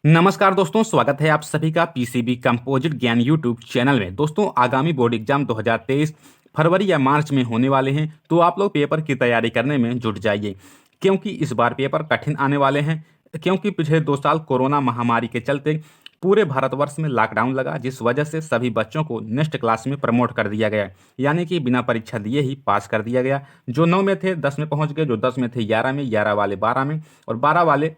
नमस्कार दोस्तों, स्वागत है आप सभी का पीसीबी कंपोजिट ज्ञान यूट्यूब चैनल में। दोस्तों, आगामी बोर्ड एग्जाम 2023 फरवरी या मार्च में होने वाले हैं, तो आप लोग पेपर की तैयारी करने में जुट जाइए, क्योंकि इस बार पेपर कठिन आने वाले हैं। क्योंकि पिछले 2 साल कोरोना महामारी के चलते पूरे भारतवर्ष में लॉकडाउन लगा, जिस वजह से सभी बच्चों को नेक्स्ट क्लास में प्रमोट कर दिया गया, यानी कि बिना परीक्षा दिए ही पास कर दिया गया। जो 9 में थे 10 में पहुंच गए, जो 10 में थे 11 में, 11 वाले 12 में और 12 वाले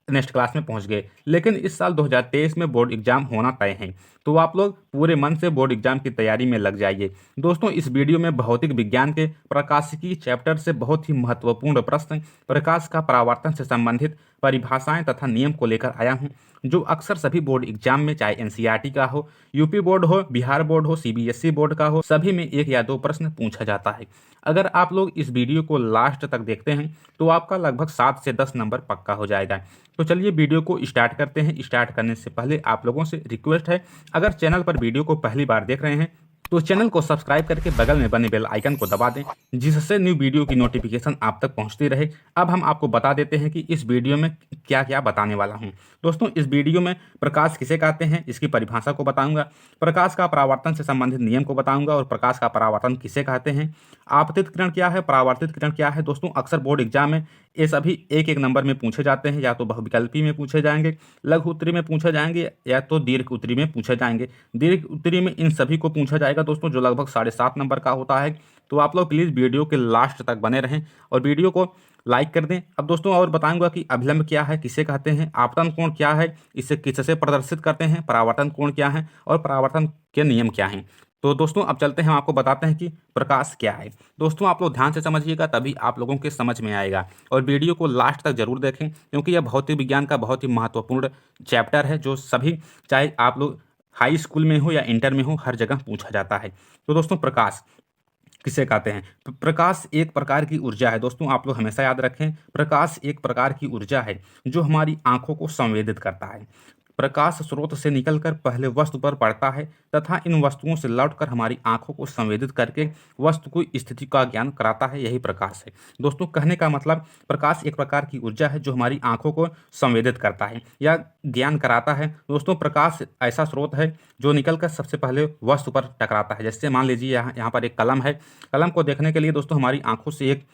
नेक्स्ट क्लास में पहुंच गए। लेकिन इस साल 2023 में बोर्ड एग्जाम होना तय है, तो आप लोग पूरे मन से बोर्ड एग्जाम की तैयारी में लग जाइए। दोस्तों, इस वीडियो में भौतिक विज्ञान के प्रकाशिकी चैप्टर से बहुत ही महत्वपूर्ण प्रश्न, प्रकाश का परावर्तन से संबंधित परिभाषाएं तथा नियम को लेकर आया हूं, जो अक्सर सभी बोर्ड एग्जाम में, चाहे एनसीईआरटी का हो, यूपी बोर्ड हो, बिहार बोर्ड हो, सीबीएसई बोर्ड का हो, सभी में 1 या 2 प्रश्न पूछा जाता है। अगर आप लोग इस वीडियो को लास्ट तक देखते हैं तो आपका लगभग 7 से 10 नंबर पक्का हो जाएगा। तो चलिए वीडियो को स्टार्ट करते हैं। स्टार्ट करने से पहले आप लोगों से रिक्वेस्ट है, अगर चैनल पर वीडियो को पहली बार देख रहे हैं तो चैनल को सब्सक्राइब करके बगल में बने बेल आइकन को दबा दें, जिससे न्यू वीडियो की नोटिफिकेशन आप तक पहुंचती रहे। अब हम आपको बता देते हैं कि इस वीडियो में क्या क्या बताने वाला हूं। दोस्तों, इस वीडियो में प्रकाश किसे कहते हैं इसकी परिभाषा को बताऊंगा, प्रकाश का परावर्तन से संबंधित नियम को बताऊंगा और प्रकाश का परावर्तन किसे कहते हैं, आपतित किरण क्या है, परावर्तित किरण क्या है। दोस्तों, अक्सर बोर्ड एग्जाम में ये सभी एक एक नंबर में पूछे जाते हैं, या तो बहुविकल्पी में पूछे जाएंगे, लघु उत्तरी में पूछे जाएंगे, या तो दीर्घ उत्तरी में पूछे जाएंगे। दीर्घ उत्तरी में इन सभी को पूछा जाएगा दोस्तों, जो लगभग 7.5 नंबर का होता है। तो आप लोग प्लीज़ वीडियो के लास्ट तक बने रहें और वीडियो को लाइक कर दें। अब दोस्तों, और बताऊंगा कि अभिलंब क्या है, किसे कहते हैं, आपतन कोण क्या है, इसे किससे प्रदर्शित करते हैं, परावर्तन कोण क्या है और परावर्तन के नियम क्या हैं। तो दोस्तों, अब चलते हैं, हम आपको बताते हैं कि प्रकाश क्या है। दोस्तों, आप लोग ध्यान से समझिएगा, तभी आप लोगों के समझ में आएगा, और वीडियो को लास्ट तक जरूर देखें, क्योंकि यह भौतिक विज्ञान का बहुत ही महत्वपूर्ण चैप्टर है, जो सभी, चाहे आप लोग हाई स्कूल में हो या इंटर में हो, हर जगह पूछा जाता है। तो दोस्तों, प्रकाश किसे कहते हैं? प्रकाश एक प्रकार की ऊर्जा है। दोस्तों, आप लोग हमेशा याद रखें, प्रकाश एक प्रकार की ऊर्जा है जो हमारी आंखों को संवेदित करता है। प्रकाश स्रोत से निकलकर पहले वस्तु पर पड़ता है तथा इन वस्तुओं से लौटकर हमारी आंखों को संवेदित करके वस्तु की स्थिति का ज्ञान कराता है, यही प्रकाश है। दोस्तों, कहने का मतलब, प्रकाश एक प्रकार की ऊर्जा है जो हमारी आंखों को संवेदित करता है या ज्ञान कराता है। दोस्तों, प्रकाश ऐसा स्रोत है जो निकलकर सबसे पहले वस्तु पर टकराता है। जैसे मान लीजिए यहाँ पर एक कलम है। कलम को देखने के लिए दोस्तों हमारी आंखों से एक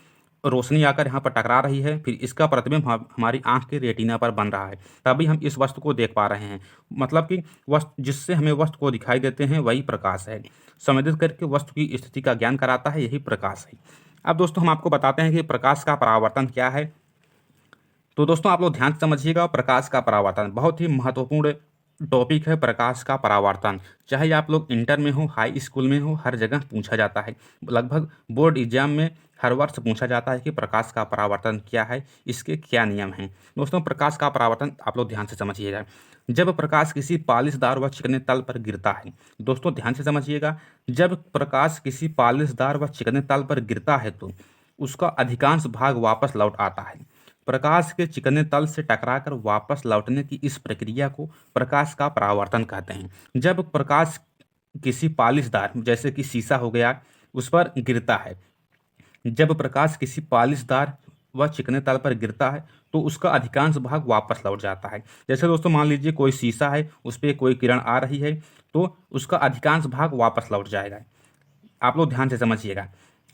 रोशनी आकर यहाँ पर टकरा रही है, फिर इसका प्रतिबिंब हमारी आंख के रेटिना पर बन रहा है, तभी हम इस वस्तु को देख पा रहे हैं। मतलब कि वस्तु, जिससे हमें वस्तु को दिखाई देते हैं, वही प्रकाश है। संवेदित करके वस्तु की स्थिति का ज्ञान कराता है, यही प्रकाश है। अब दोस्तों, हम आपको बताते हैं कि प्रकाश का परावर्तन क्या है। तो दोस्तों, आप लोग ध्यान से समझिएगा, प्रकाश का परावर्तन बहुत ही महत्वपूर्ण टॉपिक है। प्रकाश का परावर्तन, चाहे आप लोग इंटर में हो, हाई स्कूल में हो, हर जगह पूछा जाता है। लगभग बोर्ड एग्जाम में हर वर्ष पूछा जाता है कि प्रकाश का परावर्तन क्या है, इसके क्या नियम हैं। दोस्तों, प्रकाश का परावर्तन आप लोग ध्यान से समझिएगा। जब प्रकाश किसी पालिशदार व चिकने तल पर गिरता है, दोस्तों ध्यान से समझिएगा, जब प्रकाश किसी पालिशदार व चिकने तल पर गिरता है तो उसका अधिकांश भाग वापस लौट आता है। प्रकाश के चिकने तल से टकराकर वापस लौटने की इस प्रक्रिया को प्रकाश का परावर्तन कहते हैं। जब प्रकाश किसी पालिशदार, जैसे कि शीशा हो गया, उस पर गिरता है, जब प्रकाश किसी पालिशदार व चिकने तल पर गिरता है तो उसका अधिकांश भाग वापस लौट जाता है। जैसे दोस्तों, मान लीजिए कोई शीशा है, उस पर कोई किरण आ रही है, तो उसका अधिकांश भाग वापस लौट जाएगा। आप लोग ध्यान से समझिएगा,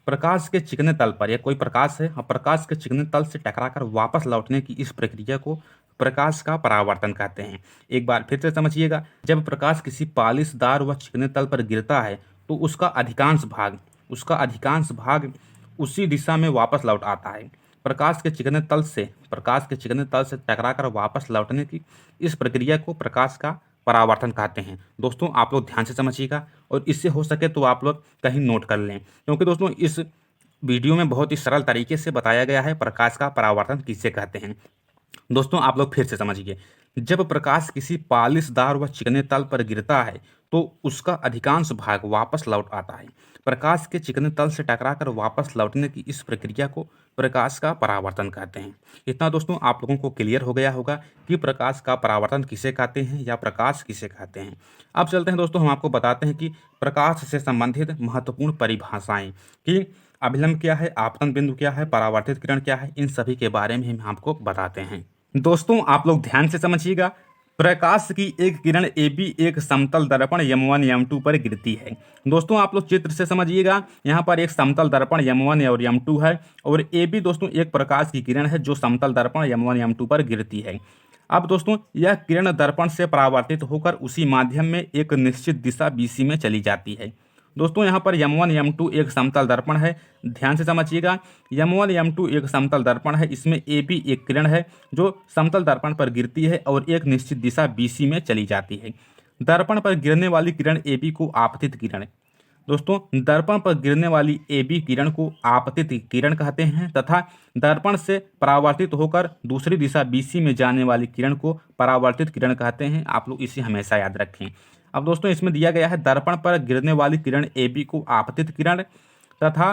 प्रकाश के चिकने तल पर, या कोई प्रकाश है और प्रकाश के चिकने तल से टकराकर वापस लौटने की इस प्रक्रिया को प्रकाश का परावर्तन कहते हैं। एक बार फिर से समझिएगा, जब प्रकाश किसी पालिशदार व चिकने तल पर गिरता है तो उसका अधिकांश भाग उसी दिशा में वापस लौट आता है। प्रकाश के चिकने तल से टकराकर वापस लौटने की इस प्रक्रिया को प्रकाश का परावर्तन कहते हैं। दोस्तों, आप लोग ध्यान से समझिएगा, और इससे हो सके तो आप लोग कहीं नोट कर लें, क्योंकि दोस्तों इस वीडियो में बहुत ही सरल तरीके से बताया गया है प्रकाश का परावर्तन किसे कहते हैं। दोस्तों, आप लोग फिर से समझिए, जब प्रकाश किसी पालिशदार व चिकने तल पर गिरता है तो उसका अधिकांश भाग वापस लौट आता है। प्रकाश के चिकने तल से टकराकर वापस लौटने की इस प्रक्रिया को प्रकाश का परावर्तन कहते हैं। इतना दोस्तों आप लोगों को क्लियर हो गया होगा कि प्रकाश का परावर्तन किसे कहते हैं या प्रकाश किसे कहते हैं। अब चलते हैं दोस्तों, हम आपको बताते हैं कि प्रकाश से संबंधित महत्वपूर्ण परिभाषाएं, कि अभिलंब क्या है, आपतन बिंदु क्या है, परावर्तित किरण क्या है, इन सभी के बारे में हम आपको बताते हैं। दोस्तों, आप लोग ध्यान से समझिएगा, प्रकाश की एक किरण AB एक समतल दर्पण M1 M2 पर गिरती है। दोस्तों आप लोग चित्र से समझिएगा, यहाँ पर एक समतल दर्पण M1 और M2 है और AB दोस्तों एक प्रकाश की किरण है जो समतल दर्पण M1 M2 पर गिरती है। अब दोस्तों यह किरण दर्पण से परावर्तित होकर उसी माध्यम में एक निश्चित दिशा BC में चली जाती है। दोस्तों यहाँ पर M1 M2 एक समतल दर्पण है, ध्यान से समझिएगा। M1 M2 एक समतल दर्पण है, इसमें AB एक किरण है जो समतल दर्पण पर गिरती है और एक निश्चित दिशा BC में चली जाती है। दर्पण पर गिरने वाली किरण AB को आपतित किरण, दोस्तों दर्पण पर गिरने वाली AB किरण को आपतित किरण कहते हैं तथा दर्पण से परावर्तित होकर दूसरी दिशा BC में जाने वाली किरण को परावर्तित किरण कहते हैं। आप लोग इसे हमेशा याद रखें। अब दोस्तों इसमें दिया गया है दर्पण पर गिरने वाली किरण AB को आपतित किरण तथा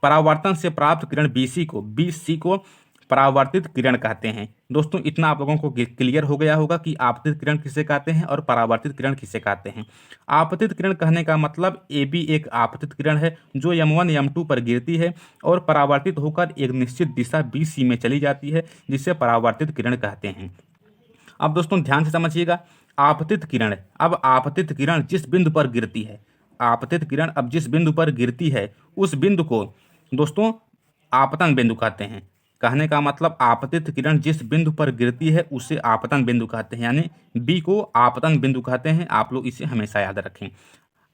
परावर्तन से प्राप्त किरण BC को परावर्तित किरण कहते हैं। दोस्तों इतना आप लोगों को क्लियर हो गया होगा कि आपतित किरण किसे कहते हैं और परावर्तित किरण किसे कहते हैं। आपतित किरण कहने का मतलब AB एक आपतित किरण है जो M1 M2 पर गिरती है और परावर्तित होकर एक निश्चित दिशा BC में चली जाती है, जिसे परावर्तित किरण कहते हैं। अब दोस्तों ध्यान से समझिएगा, आपतित किरण, अब आपतित किरण जिस बिंदु पर गिरती है, आपतित किरण अब जिस बिंदु पर गिरती है उस बिंदु को दोस्तों आपतन बिंदु कहते हैं। कहने का मतलब आपतित किरण जिस बिंदु पर गिरती है उसे आपतन बिंदु कहते हैं, यानी B को आपतन बिंदु कहते हैं। आप लोग इसे हमेशा याद रखें।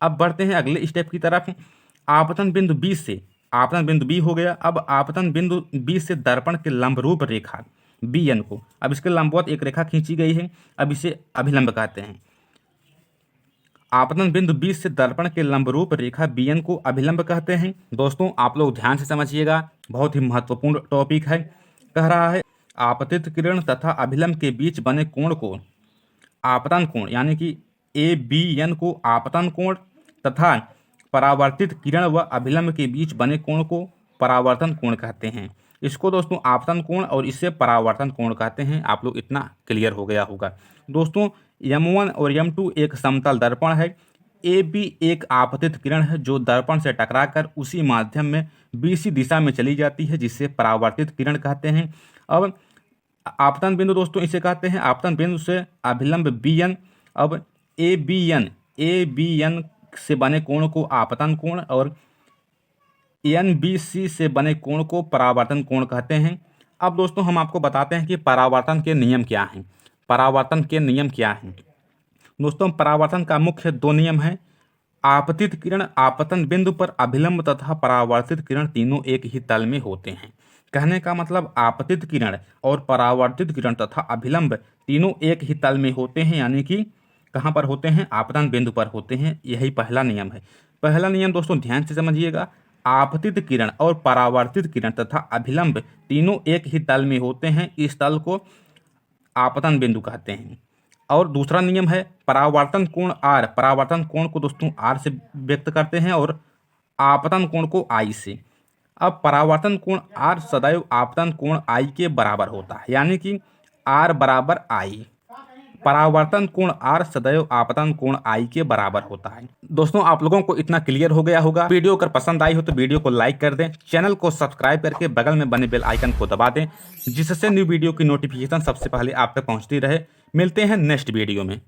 अब बढ़ते हैं अगले स्टेप की तरफ। आपतन बिंदु B से, आपतन बिंदु B हो गया। अब आपतन बिंदु B से दर्पण के लंबरूप रेखा BN को, अब इसके लंबवत एक रेखा खींची गई है, अब इसे अभिलंब कहते हैं। आपतन बिंदु B से दर्पण के लंबरूप रेखा BN को अभिलंब कहते हैं। दोस्तों आप लोग ध्यान से समझिएगा, बहुत ही महत्वपूर्ण टॉपिक है। कह रहा है आपतित किरण तथा अभिलंब के बीच बने कोण को आपतन कोण, यानी कि ABN को आपतन कोण तथा परावर्तित किरण व अभिलंब के बीच बने कोण को परावर्तन कोण कहते हैं। इसको दोस्तों आपतन कोण और इससे परावर्तन कोण कहते हैं। आप लोग इतना क्लियर हो गया होगा। दोस्तों M1 और M2 एक समतल दर्पण है। AB एक आपतित किरण है जो दर्पण से टकराकर उसी माध्यम में BC दिशा में चली जाती है, जिसे परावर्तित किरण कहते हैं। अब आपतन बिंदु दोस्तों इसे कहते हैं, आपतन बिंदु से अभिलंब BN, अब ABN से बने कोण को आपतन कोण और NBC से बने कोण को परावर्तन कोण कहते हैं। अब दोस्तों हम आपको बताते हैं कि परावर्तन के नियम क्या हैं। परावर्तन के नियम क्या हैं? दोस्तों परावर्तन का मुख्य दो नियम हैं। आपतित किरण आपतन बिंदु पर अभिलंब तथा परावर्तित किरण तीनों एक ही तल में होते हैं। कहने का मतलब आपतित किरण और परावर्तित किरण तथा अभिलंब तीनों एक ही तल में होते हैं, यानी कि कहाँ पर होते हैं? आपतन बिंदु पर होते हैं। यही पहला नियम है। पहला नियम दोस्तों ध्यान से समझिएगा, आपतित किरण और परावर्तित किरण तथा अभिलंब तीनों एक ही तल में होते हैं। इस तल को आपतन बिंदु कहते हैं। और दूसरा नियम है परावर्तन कोण R, परावर्तन कोण को दोस्तों R से व्यक्त करते हैं और आपतन कोण को I से। अब परावर्तन कोण R सदैव आपतन कोण I के बराबर होता है, यानी कि R बराबर I। परावर्तन कोण R सदैव आपतन कोण I के बराबर होता है। दोस्तों आप लोगों को इतना क्लियर हो गया होगा। वीडियो अगर पसंद आई हो तो वीडियो को लाइक कर दें, चैनल को सब्सक्राइब करके बगल में बने बेल आइकन को दबा दें, जिससे न्यू वीडियो की नोटिफिकेशन सबसे पहले आप तक पहुंचती रहे। मिलते हैं नेक्स्ट वीडियो में।